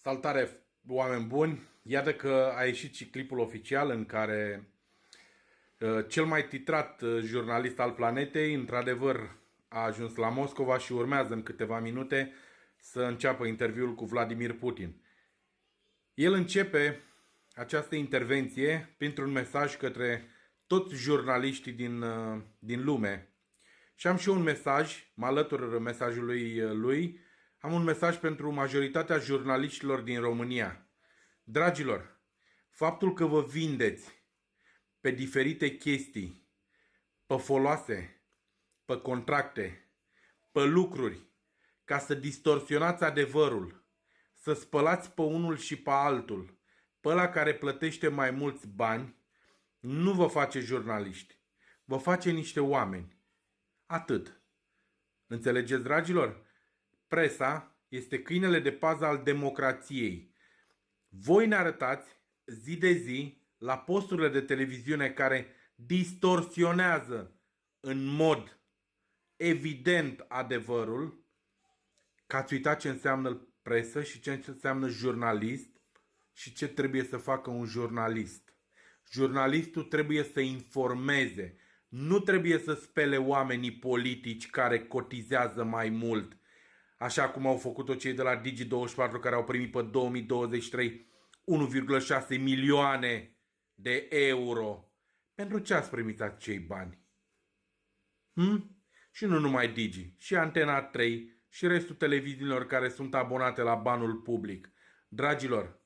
Salutare, oameni buni! Iată că a ieșit și clipul oficial în care cel mai titrat jurnalist al planetei, într-adevăr, a ajuns la Moscova și urmează în câteva minute să înceapă interviul cu Vladimir Putin. El începe această intervenție printr-un mesaj către toți jurnaliștii din lume. Și am și eu un mesaj, mă alătur mesajului lui. Am un mesaj pentru majoritatea jurnaliștilor din România. Dragilor, faptul că vă vindeți pe diferite chestii, pe foloase, pe contracte, pe lucruri, ca să distorsionați adevărul, să spălați pe unul și pe altul, pe ăla care plătește mai mulți bani, nu vă face jurnaliști, vă face niște oameni. Atât. Înțelegeți, dragilor? Presa este câinele de pază al democrației. Voi ne arătați zi de zi la posturile de televiziune care distorsionează în mod evident adevărul, că ați uitat ce înseamnă presă și ce înseamnă jurnalist și ce trebuie să facă un jurnalist. Jurnalistul trebuie să informeze, nu trebuie să spele oamenii politici care cotizează mai mult, așa cum au făcut-o cei de la Digi24 care au primit pe 2023 1,6 milioane de euro. Pentru ce ați primit acei bani? Și nu numai Digi, și Antena 3 și restul televiziunilor care sunt abonate la banul public. Dragilor,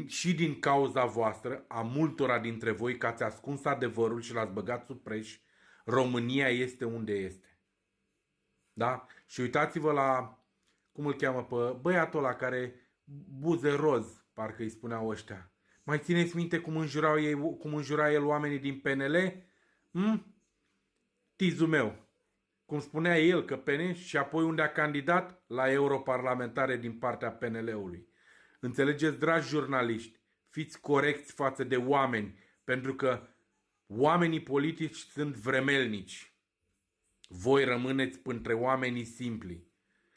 și din cauza voastră, a multora dintre voi că ați ascuns adevărul și l-ați băgat sub preș, România este unde este. Da? Și uitați-vă la, cum îl cheamă pe băiatul ăla care, buze roz, parcă îi spuneau ăștia. Mai țineți minte cum înjura el oamenii din PNL? Tizul meu. Cum spunea el că PNL și apoi unde a candidat la europarlamentare din partea PNL-ului. Înțelegeți, dragi jurnaliști, fiți corecți față de oameni, pentru că oamenii politici sunt vremelnici. Voi rămâneți între oamenii simpli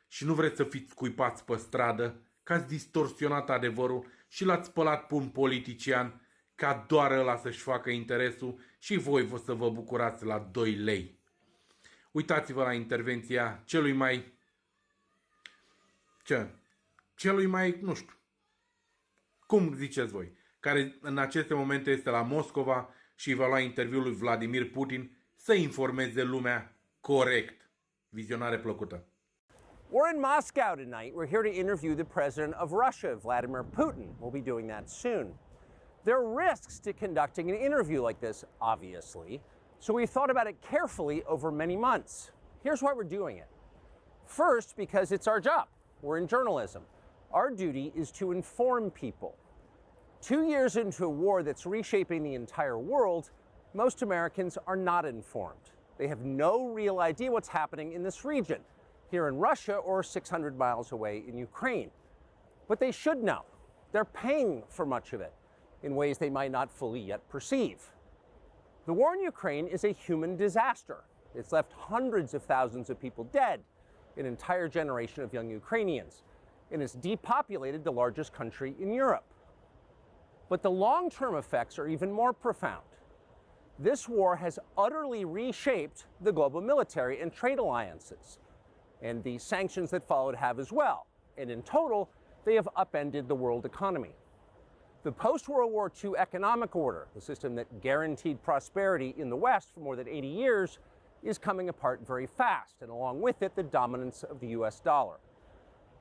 și nu vreți să fiți scuipați pe stradă, că ați distorsionat adevărul și l-ați spălat pe un politician ca doar ăla să-și facă interesul și voi să vă bucurați la 2 lei. Uitați-vă la intervenția celui mai, nu știu, cum ziceți voi, care în aceste momente este la Moscova și va lua interviul lui Vladimir Putin să informeze lumea corect. Vizionare plăcută! We're in Moscow tonight. We're here to interview the president of Russia, Vladimir Putin. We'll be doing that soon. There are risks to conducting an interview like this, obviously, so we thought about it carefully over many months. Here's why we're doing it. First, because it's our job. We're in journalism. Our duty is to inform people. 2 years into a war that's reshaping the entire world, most Americans are not informed. They have no real idea what's happening in this region, here in Russia or 600 miles away in Ukraine. But they should know. They're paying for much of it in ways they might not fully yet perceive. The war in Ukraine is a human disaster. It's left hundreds of thousands of people dead, an entire generation of young Ukrainians, and it's depopulated the largest country in Europe. But the long-term effects are even more profound. This war has utterly reshaped the global military and trade alliances, and the sanctions that followed have as well. And in total, they have upended the world economy. The post-World War II economic order, the system that guaranteed prosperity in the West for more than 80 years, is coming apart very fast, and along with it, the dominance of the US dollar.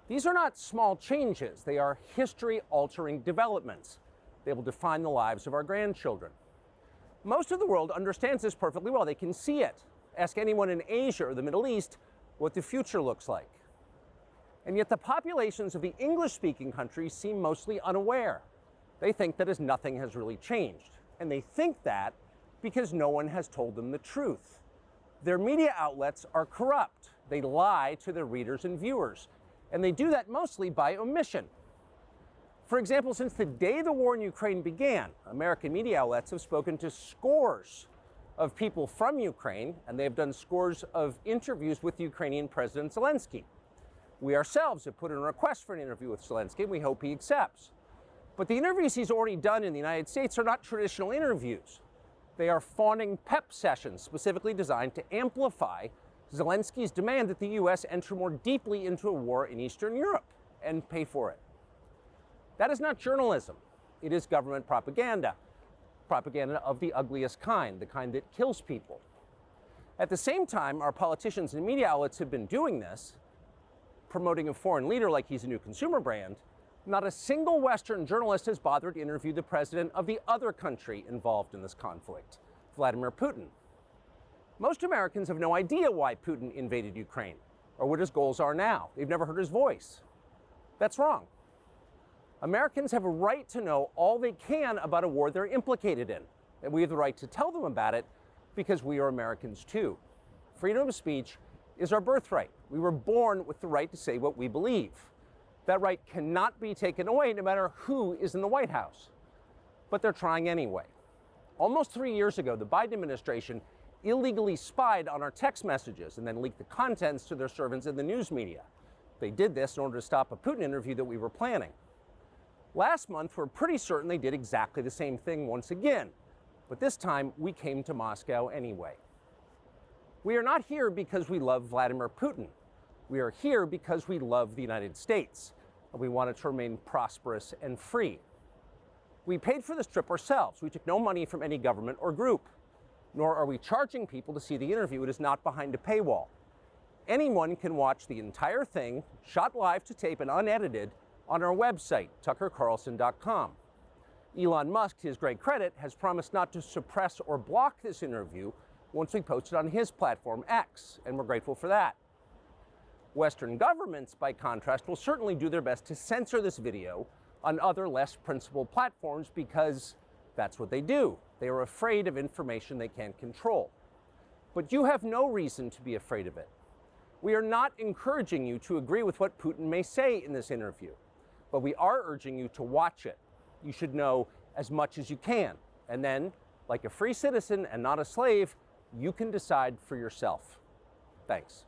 These are not small changes. They are history-altering developments. They will define the lives of our grandchildren. Most of the world understands this perfectly well. They can see it. Ask anyone in Asia or the Middle East what the future looks like. And yet the populations of the English-speaking countries seem mostly unaware. They think that as nothing has really changed. And they think that because no one has told them the truth. Their media outlets are corrupt. They lie to their readers and viewers. And they do that mostly by omission. For example, since the day the war in Ukraine began, American media outlets have spoken to scores of people from Ukraine, and they have done scores of interviews with Ukrainian President Zelensky. We ourselves have put in a request for an interview with Zelensky, and we hope he accepts. But the interviews he's already done in the United States are not traditional interviews. They are fawning pep sessions specifically designed to amplify Zelensky's demand that the U.S. enter more deeply into a war in Eastern Europe and pay for it. That is not journalism. It is government propaganda. Propaganda of the ugliest kind, the kind that kills people. At the same time, our politicians and media outlets have been doing this, promoting a foreign leader like he's a new consumer brand. Not a single Western journalist has bothered to interview the president of the other country involved in this conflict, Vladimir Putin. Most Americans have no idea why Putin invaded Ukraine or what his goals are now. They've never heard his voice. That's wrong. Americans have a right to know all they can about a war they're implicated in, and we have the right to tell them about it because we are Americans too. Freedom of speech is our birthright. We were born with the right to say what we believe. That right cannot be taken away no matter who is in the White House. But they're trying anyway. Almost 3 years ago, the Biden administration illegally spied on our text messages and then leaked the contents to their servants in the news media. They did this in order to stop a Putin interview that we were planning. Last month, we're pretty certain they did exactly the same thing once again. But this time, we came to Moscow anyway. We are not here because we love Vladimir Putin. We are here because we love the United States, and we want it to remain prosperous and free. We paid for this trip ourselves. We took no money from any government or group, nor are we charging people to see the interview. It is not behind a paywall. Anyone can watch the entire thing, shot live to tape and unedited, on our website, tuckercarlson.com. Elon Musk, to his great credit, has promised not to suppress or block this interview once we post it on his platform, X, and we're grateful for that. Western governments, by contrast, will certainly do their best to censor this video on other less principled platforms because that's what they do. They are afraid of information they can't control. But you have no reason to be afraid of it. We are not encouraging you to agree with what Putin may say in this interview, but we are urging you to watch it. You should know as much as you can. And then, like a free citizen and not a slave, you can decide for yourself. Thanks.